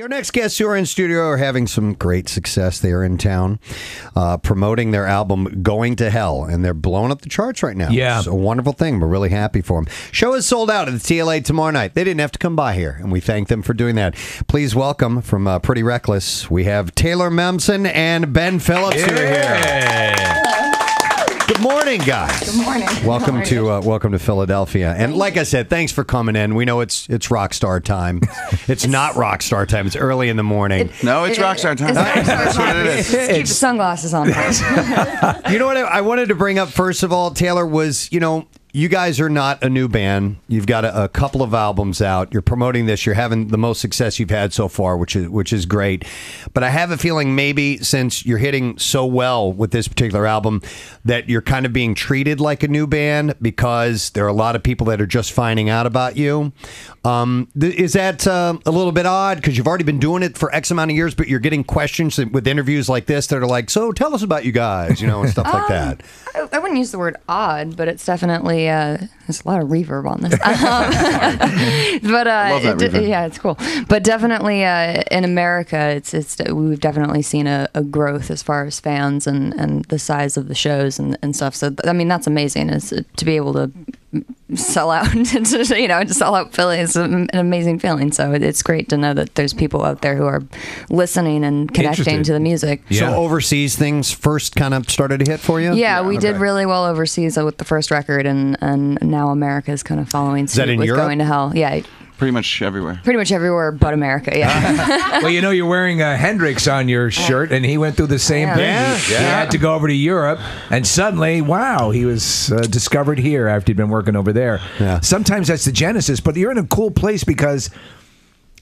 Our next guests who are in studio are having some great success. They are in town promoting their album Going to Hell, and they're blowing up the charts right now. Yeah. It's a wonderful thing. We're really happy for them. Show is sold out at the TLA tomorrow night. They didn't have to come by here, and we thank them for doing that. Please welcome from Pretty Reckless, we have Taylor Memson and Ben Phillips who are here. Good morning, guys. Good morning. Welcome to Philadelphia. And like I said, thanks for coming in. We know it's rock star time. It's not rock star time. It's early in the morning. No, it's rock star time. That's what it is. Just keep the sunglasses on. You know what I wanted to bring up first of all, Taylor, was, you guys are not a new band. You've got a couple of albums out. You're promoting this. You're having the most success you've had so far, which is great. But I have a feeling maybe since you're hitting so well with this particular album that you're kind of being treated like a new band because there are a lot of people that are just finding out about you. Is that a little bit odd because you've already been doing it for X amount of years, but you're getting questions with interviews like this that are like, so tell us about you guys, and stuff like that. I wouldn't use the word odd, but it's definitely there's a lot of reverb on this. But yeah, it's cool. But definitely in America, we've definitely seen a growth as far as fans and the size of the shows and stuff. So I mean, that's amazing. Is to be able to sell out, to sell out Philly is an amazing feeling. So it's great to know that there's people out there who are listening and connecting to the music. Yeah. So overseas things first kind of started to hit for you? Yeah, we did really well overseas with the first record, and now America is kind of following suit with Europe? Going to Hell. Yeah. Pretty much everywhere. Pretty much everywhere but America, yeah. Well, you're wearing Hendrix on your shirt, and he went through the same thing. Yeah. He had to go over to Europe, and suddenly, wow, he was discovered here after he'd been working over there. Yeah. Sometimes that's the genesis, but you're in a cool place because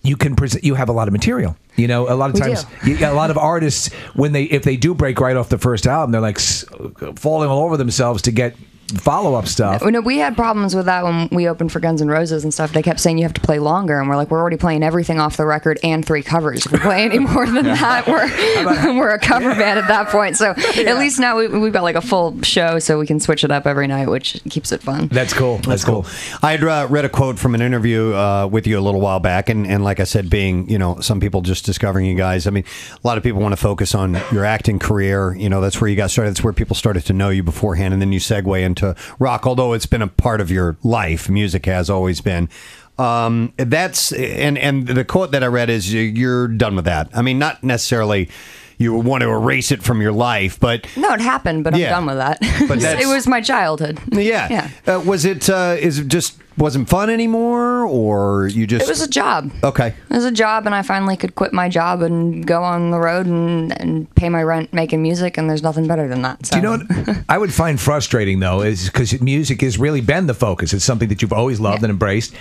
you can present. You have a lot of material. A lot of times, a lot of artists, if they do break right off the first album, they're like falling all over themselves to get follow-up stuff. No, we had problems with that when we opened for Guns N' Roses and stuff. They kept saying you have to play longer, and we're like, we're already playing everything off the record and 3 covers. If we play any more than that, we're a cover band at that point. So at least now we've got like a full show, so we can switch it up every night, which keeps it fun. That's cool. That's cool. I had read a quote from an interview with you a little while back, and like I said, being some people just discovering you guys. I mean, a lot of people want to focus on your acting career. That's where you got started. That's where people started to know you beforehand, and then you segue into rock. Although it's been a part of your life, music has always been. That's and the quote that I read is you're done with that. I mean, not necessarily you want to erase it from your life, but no, it happened. But I'm done with that. But it was my childhood. Yeah. Was it? Is it just wasn't fun anymore, or you just? It was a job. Okay. It was a job, and I finally could quit my job and go on the road and pay my rent making music, and there's nothing better than that. So. Do you know what I would find frustrating, though, is because music has really been the focus. It's something that you've always loved and embraced.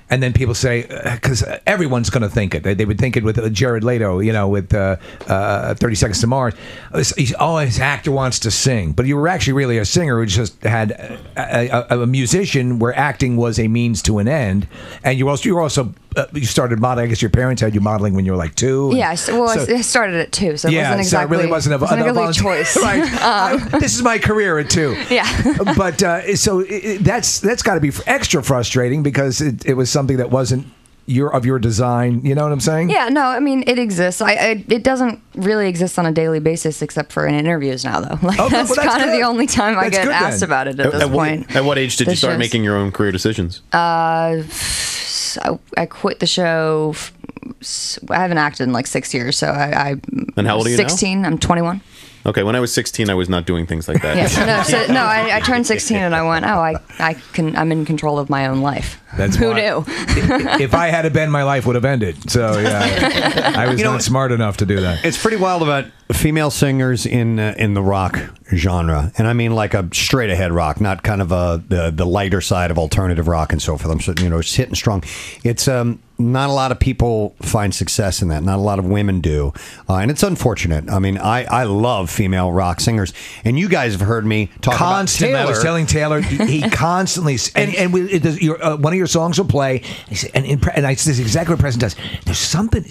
And then people say, because everyone's going to think it. They would think it with Jared Leto, with 30 Seconds to Mars. His actor wants to sing. But you were actually really a singer who just had a musician where acting was a means to an end. And you started modeling. I guess your parents had you modeling when you were like 2. Yeah, I started at 2, so it wasn't exactly, so it really wasn't a choice. Right. This is my career at 2. Yeah. But that's got to be extra frustrating because it was something that wasn't your design. You know what I'm saying? Yeah, no, I mean, it exists. It doesn't really exist on a daily basis except for in interviews now, though. That's kind of the only time I get asked about it at this point. At what age did you start making your own career decisions? I quit the show. I haven't acted in like 6 years, so I. And how old are you 16. now? I'm 21. Okay, when I was 16, I was not doing things like that. I turned 16 and I went, I'm in control of my own life. That's who knew? If I had been, my life would have ended. So yeah, I was not smart enough to do that. It's pretty wild about female singers in the rock genre, and I mean like a straight ahead rock, not kind of the lighter side of alternative rock and so forth. I'm just hitting strong. It's not a lot of people find success in that. Not a lot of women do, and it's unfortunate. I mean, I love female rock singers, and you guys have heard me talk constantly. about Taylor. I was telling Taylor he constantly one of your songs will play, and this is exactly what Preston does. There's something.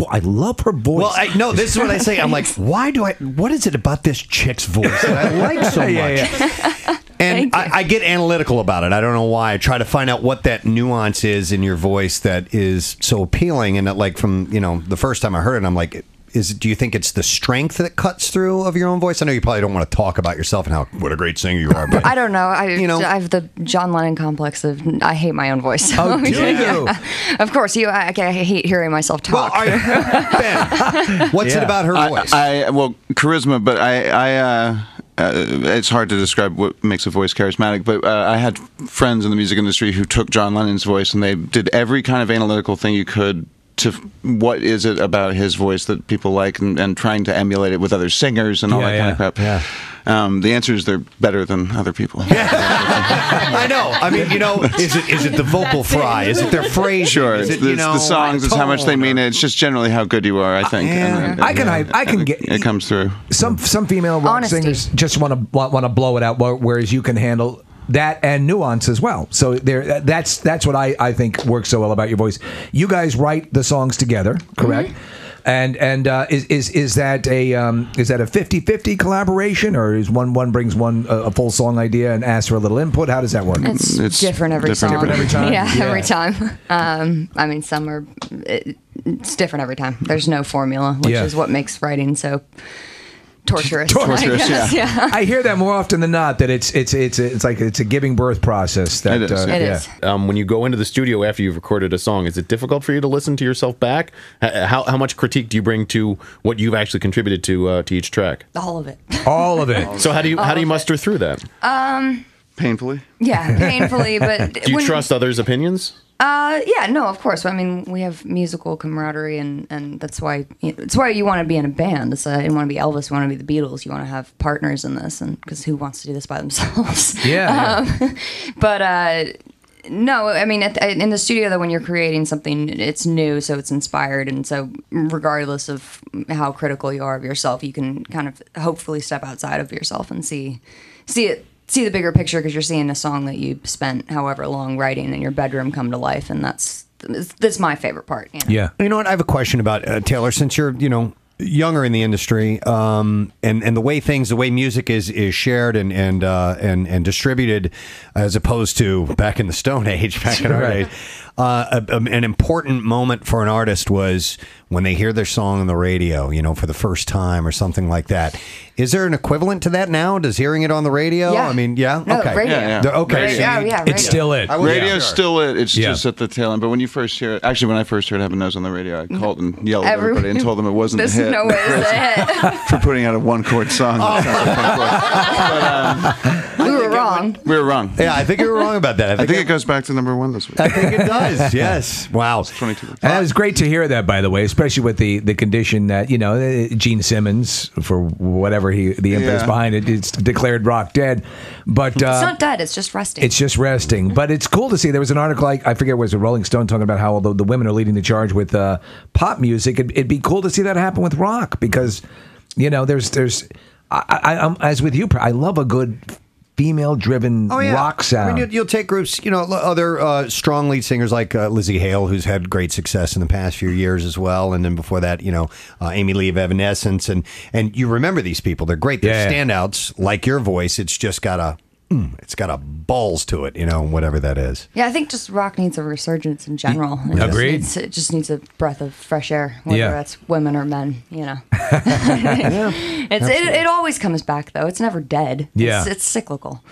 I love her voice. Well, this is what I say. I'm like, what is it about this chick's voice that I like so much? And I get analytical about it. I don't know why. I try to find out what that nuance is in your voice that is so appealing. And that, like, from, the first time I heard it, I'm like, do you think it's the strength that cuts through of your own voice? I know you probably don't want to talk about yourself and what a great singer you are, but I don't know. I have the John Lennon complex of I hate my own voice. Oh, do you? Of course, I hate hearing myself talk. Well, Ben, what's it about her voice? Well, charisma, but it's hard to describe what makes a voice charismatic, but I had friends in the music industry who took John Lennon's voice and they did every kind of analytical thing you could to what is it about his voice that people like, and trying to emulate it with other singers and all that kind of crap. Yeah. The answer is they're better than other people. I know. I mean, is it the vocal fry? Is it their phrase? Sure. It's the songs. It's how much they mean it. It's just generally how good you are, I think. I can get it comes through. Some female rock singers just want to blow it out, whereas you can handle that and nuance as well. So that's what I think works so well about your voice. You guys write the songs together, correct? Mm-hmm. And is that a 50-50 collaboration, or is one brings a full song idea and asks for a little input? How does that work? It's different every song. Different every time? Yeah, every time. I mean, it's different every time. There's no formula, which is what makes writing so torturous. Yeah. I hear that more often than not, that it's like it's a giving birth process. That it is. It is. When you go into the studio after you've recorded a song, is it difficult for you to listen to yourself back? How much critique do you bring to what you've actually contributed to each track? All of it. All of it. So how do you muster through that? Painfully? Yeah, painfully, but do you trust others' opinions? Yeah, no, of course. I mean, we have musical camaraderie, and that's why you want to be in a band. You want to be Elvis, you want to be the Beatles, you want to have partners in this, and because who wants to do this by themselves? Yeah. But no, I mean, in the studio, though, when you're creating something, it's new, so it's inspired, and so regardless of how critical you are of yourself, you can kind of hopefully step outside of yourself and see the bigger picture, because you're seeing a song that you spent however long writing in your bedroom come to life, and that's my favorite part. Yeah. You know what? I have a question about Taylor. Since you're younger in the industry, and the way music is shared and distributed, as opposed to back in the Stone Age, back in our day. An important moment for an artist was when they hear their song on the radio, for the first time or something like that. Is there an equivalent to that now? Does hearing it on the radio? Yeah. I mean, yeah? No, okay. radio. Yeah. Okay. Radio. So Radio. It's still it. Radio's still it. It's just at the tail end. But when you first hear it, actually, when I first heard Heaven Knows on the radio, I called and yelled at everybody and told them it wasn't a hit. There's no way it's a hit. For putting out a one-chord song. We were wrong. We were wrong. Yeah, I think you were wrong about that. I think it goes back to #1 this week. I think it does. Yes. Wow. 22. And it was great to hear that, by the way, especially with the condition that, Gene Simmons, for whatever the impetus behind it, it's declared rock dead. But it's not dead, it's just resting. It's just resting. But it's cool to see. There was an article, I forget, was a Rolling Stone talking about how the women are leading the charge with pop music. It'd be cool to see that happen with rock, because, I'm as with you, I love a good female-driven rock sound. I mean, you'll take groups, other strong lead singers like Lizzie Hale, who's had great success in the past few years as well, and then before that, Amy Lee of Evanescence, and you remember these people. They're great. They're standouts, like your voice. It's just got a balls to it, whatever that is. Yeah, I think just rock needs a resurgence in general. Agreed. It just needs a breath of fresh air, whether that's women or men, It always comes back, though. It's never dead. Yeah. It's cyclical.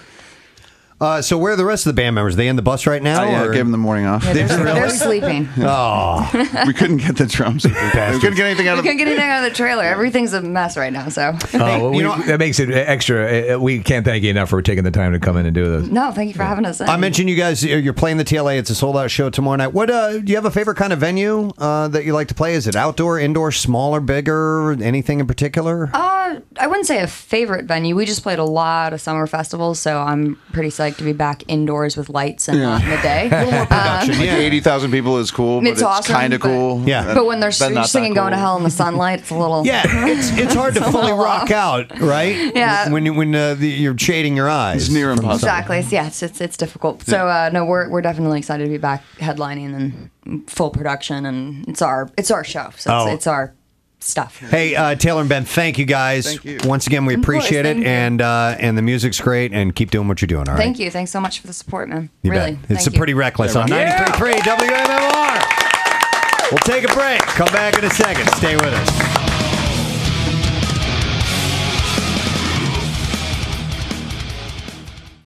So where are the rest of the band members? Are they in the bus right now? I gave them the morning off. Yeah, they're sleeping. Oh. We couldn't get the drums. We couldn't get anything out of the trailer. Everything's a mess right now, so. That makes it extra. We can't thank you enough for taking the time to come in and do this. No, thank you for having us in. I mentioned you guys, you're playing the TLA. It's a sold-out show tomorrow night. What do you have a favorite kind of venue that you like to play? Is it outdoor, indoor, smaller, bigger, anything in particular? I wouldn't say a favorite venue. We just played a lot of summer festivals, so I'm pretty psyched to be back indoors with lights and not in the day. A little more production. 80,000 people is cool, but it's awesome, kind of cool. Yeah. But when they're singing "Going to Hell in the Sunlight," it's a little. Yeah, it's hard to fully rock out, right? Yeah. When you're shading your eyes. It's near impossible. Exactly. Yeah, it's difficult. So no, we're definitely excited to be back headlining and full production, and it's our show. So it's our stuff. Hey, Taylor and Ben, thank you guys. Thank you. Once again, we Of course, appreciate it, thank you. and the music's great, and keep doing what you're doing. All right. Thank you. Thanks so much for the support, man. You really. bet. It's Thank you. Pretty Reckless on 93.3 WMMR. We'll take a break. Come back in a second. Stay with us.